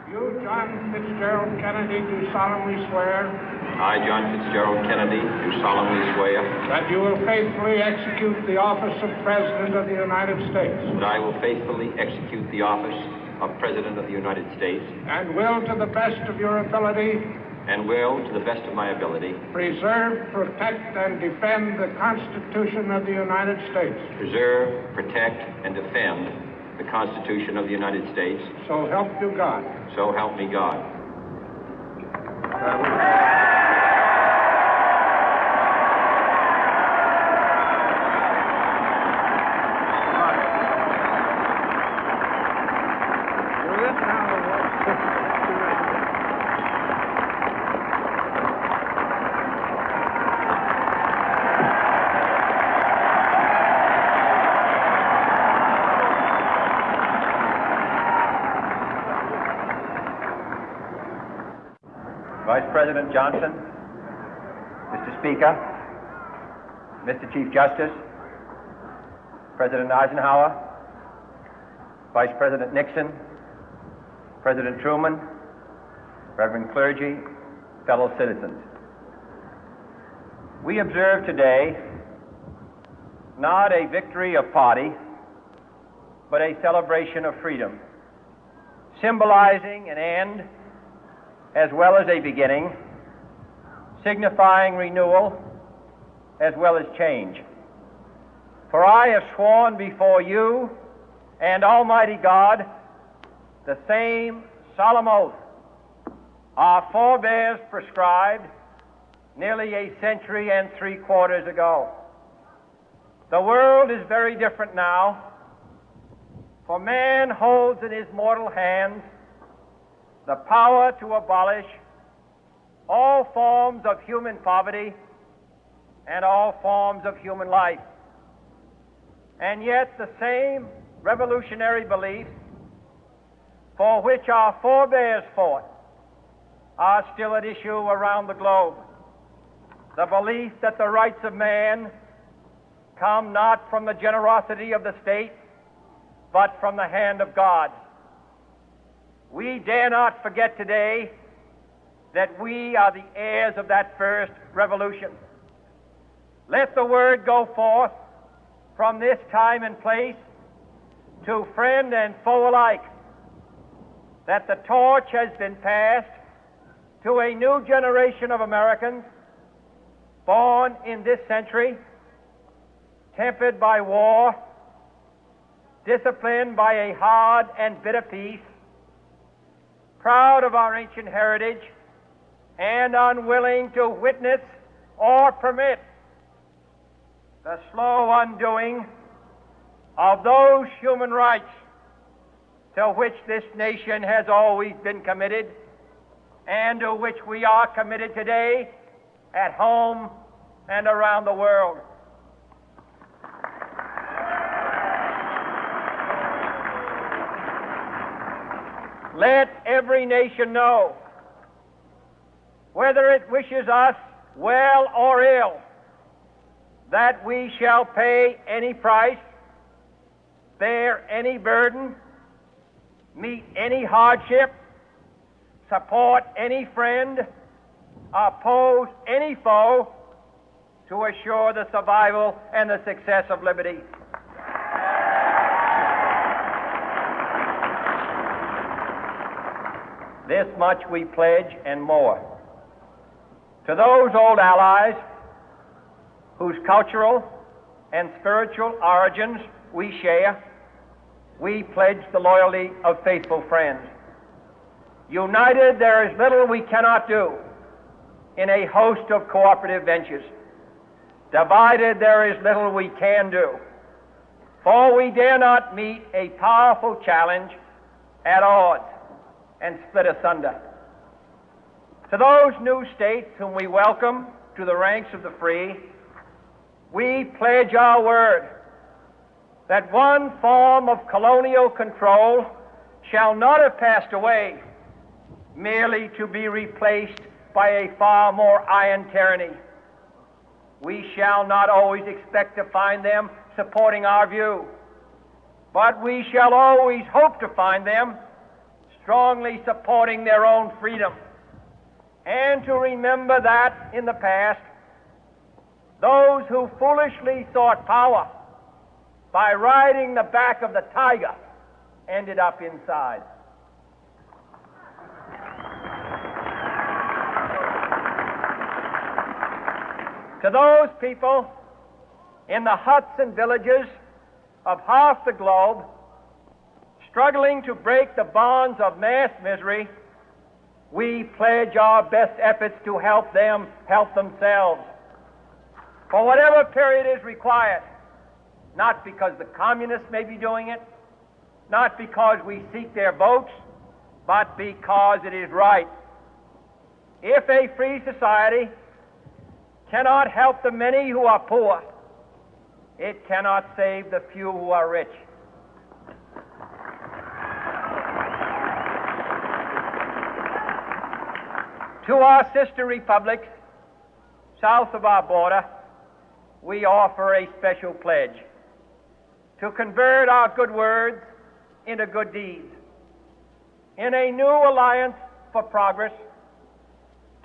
You, John Fitzgerald Kennedy, do solemnly swear I, John Fitzgerald Kennedy, do solemnly swear that you will faithfully execute the office of President of the United States that I will faithfully execute the office of President of the United States and will, to the best of your ability, and will, to the best of my ability, preserve, protect, and defend the Constitution of the United States. preserve, protect, and defend the Constitution of the United States. So help you God. So help me God. Vice President Johnson, Mr. Speaker, Mr. Chief Justice, President Eisenhower, Vice President Nixon, President Truman, Reverend clergy, fellow citizens. We observe today not a victory of party, but a celebration of freedom, symbolizing an end as well as a beginning, signifying renewal as well as change. For I have sworn before you and Almighty God the same solemn oath our forebears prescribed nearly a century and 3/4 ago. The world is very different now, for man holds in his mortal hands the power to abolish all forms of human poverty and all forms of human life. And yet the same revolutionary beliefs for which our forebears fought are still at issue around the globe. The belief that the rights of man come not from the generosity of the state, but from the hand of God. We dare not forget today that we are the heirs of that first revolution. Let the word go forth from this time and place to friend and foe alike that the torch has been passed to a new generation of Americans born in this century, tempered by war, disciplined by a hard and bitter peace, proud of our ancient heritage, and unwilling to witness or permit the slow undoing of those human rights to which this nation has always been committed and to which we are committed today at home and around the world. Let every nation know, whether it wishes us well or ill, that we shall pay any price, bear any burden, meet any hardship, support any friend, oppose any foe to assure the survival and the success of liberty. This much we pledge and more. To those old allies whose cultural and spiritual origins we share, we pledge the loyalty of faithful friends. United, there is little we cannot do in a host of cooperative ventures. Divided, there is little we can do, for we dare not meet a powerful challenge at odds and split asunder. To those new states whom we welcome to the ranks of the free, we pledge our word that one form of colonial control shall not have passed away, merely to be replaced by a far more iron tyranny. We shall not always expect to find them supporting our view, but we shall always hope to find them strongly supporting their own freedom, and to remember that in the past, those who foolishly sought power by riding the back of the tiger ended up inside. To those people in the huts and villages of half the globe struggling to break the bonds of mass misery, we pledge our best efforts to help them help themselves for whatever period is required, not because the communists may be doing it, not because we seek their votes, but because it is right. If a free society cannot help the many who are poor, it cannot save the few who are rich. To our sister republics south of our border, we offer a special pledge to convert our good words into good deeds, in a new alliance for progress,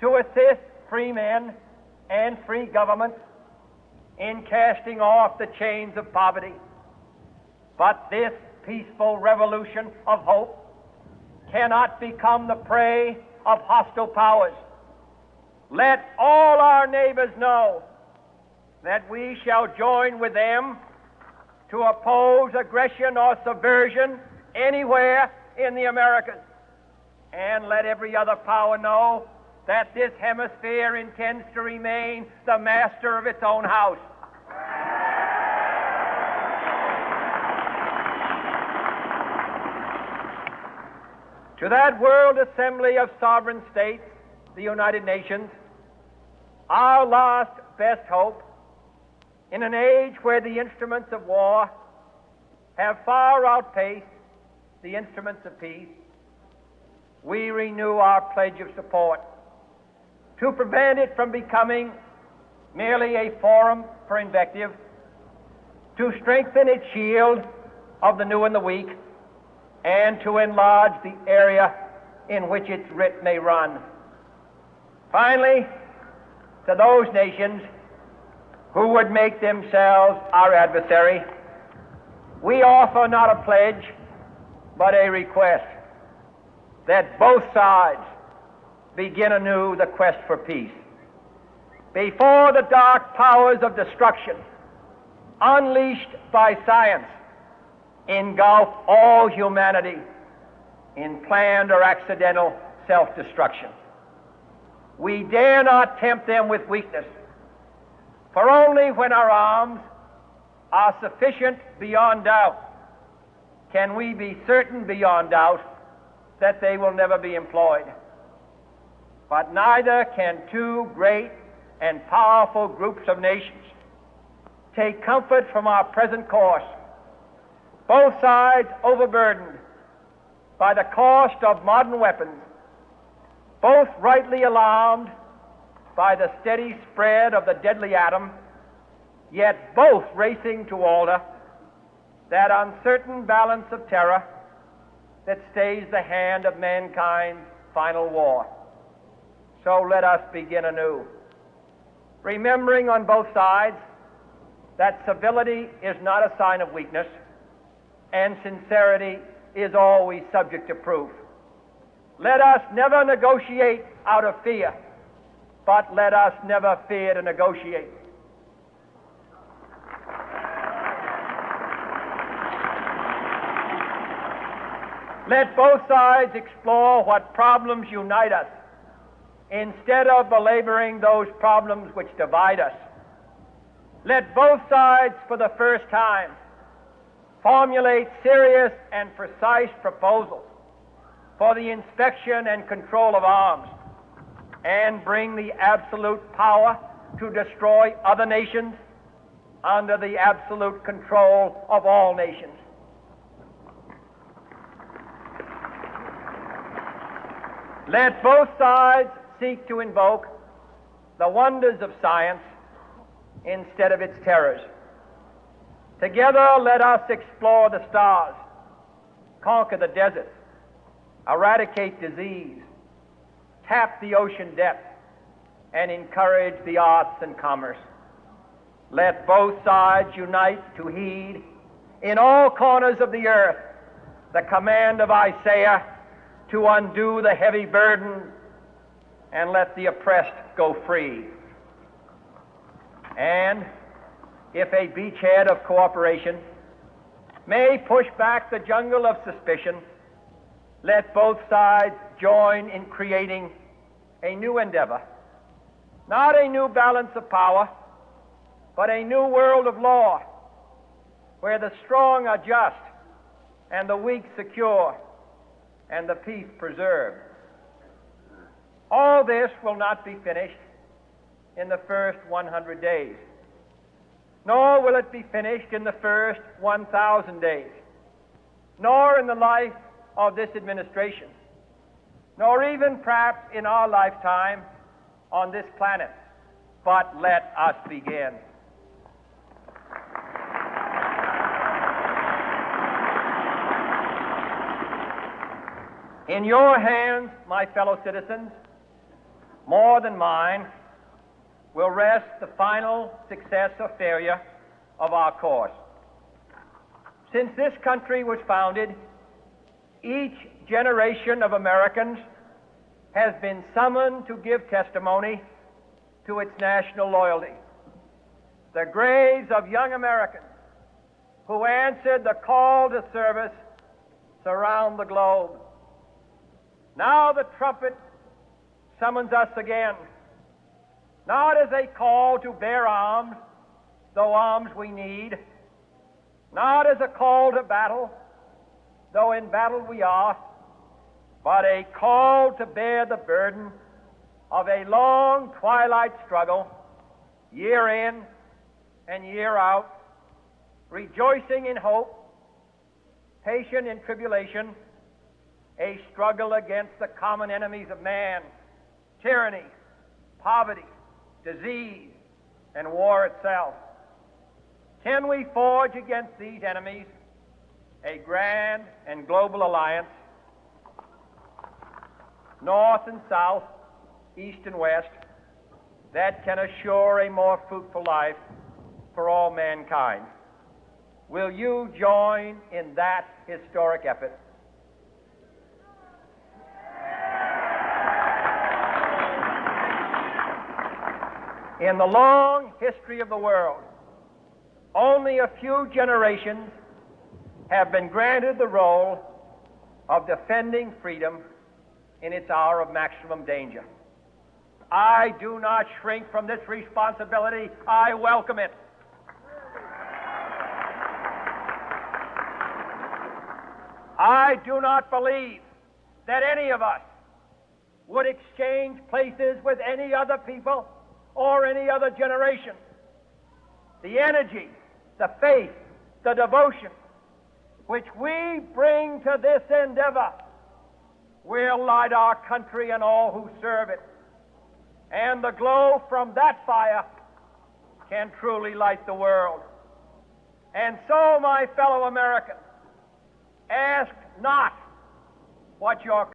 to assist free men and free governments in casting off the chains of poverty. But this peaceful revolution of hope cannot become the prey of hostile powers. Let all our neighbors know that we shall join with them to oppose aggression or subversion anywhere in the Americas. And let every other power know that this hemisphere intends to remain the master of its own house. To that World Assembly of Sovereign States, the United Nations, our last best hope, in an age where the instruments of war have far outpaced the instruments of peace, we renew our pledge of support to prevent it from becoming merely a forum for invective, to strengthen its shield of the new and the weak, and to enlarge the area in which its writ may run. Finally, to those nations who would make themselves our adversary, we offer not a pledge, but a request that both sides begin anew the quest for peace. Before the dark powers of destruction, unleashed by science, engulf all humanity in planned or accidental self-destruction, we dare not tempt them with weakness, for only when our arms are sufficient beyond doubt can we be certain beyond doubt that they will never be employed. But neither can two great and powerful groups of nations take comfort from our present course, both sides overburdened by the cost of modern weapons, both rightly alarmed by the steady spread of the deadly atom, yet both racing to alter that uncertain balance of terror that stays the hand of mankind's final war. So let us begin anew, remembering on both sides that civility is not a sign of weakness, and sincerity is always subject to proof. Let us never negotiate out of fear, but let us never fear to negotiate. Let both sides explore what problems unite us, instead of belaboring those problems which divide us. Let both sides, for the first time, formulate serious and precise proposals for the inspection and control of arms, and bring the absolute power to destroy other nations under the absolute control of all nations. Let both sides seek to invoke the wonders of science instead of its terrors. Together, let us explore the stars, conquer the deserts, eradicate disease, tap the ocean depth, and encourage the arts and commerce. Let both sides unite to heed in all corners of the earth the command of Isaiah to undo the heavy burden and let the oppressed go free. And if a beachhead of cooperation may push back the jungle of suspicion, let both sides join in creating a new endeavor, not a new balance of power, but a new world of law, where the strong are just and the weak secure and the peace preserved. All this will not be finished in the first 100 days, nor will it be finished in the first 1,000 days, nor in the life of this administration, nor even perhaps in our lifetime on this planet. But let us begin. In your hands, my fellow citizens, more than mine, will rest the final success or failure of our course. Since this country was founded, each generation of Americans has been summoned to give testimony to its national loyalty. The graves of young Americans who answered the call to service surround the globe. Now the trumpet summons us again, not as a call to bear arms, though arms we need, not as a call to battle, though in battle we are, but a call to bear the burden of a long twilight struggle, year in and year out, rejoicing in hope, patient in tribulation, a struggle against the common enemies of man, tyranny, poverty, disease, and war itself. Can we forge against these enemies a grand and global alliance, north and south, east and west, that can assure a more fruitful life for all mankind? Will you join in that historic effort? In the long history of the world, only a few generations have been granted the role of defending freedom in its hour of maximum danger. I do not shrink from this responsibility. I welcome it. I do not believe that any of us would exchange places with any other people or any other generation. The energy, the faith, the devotion which we bring to this endeavor will light our country and all who serve it. And the glow from that fire can truly light the world. And so, my fellow Americans, ask not what your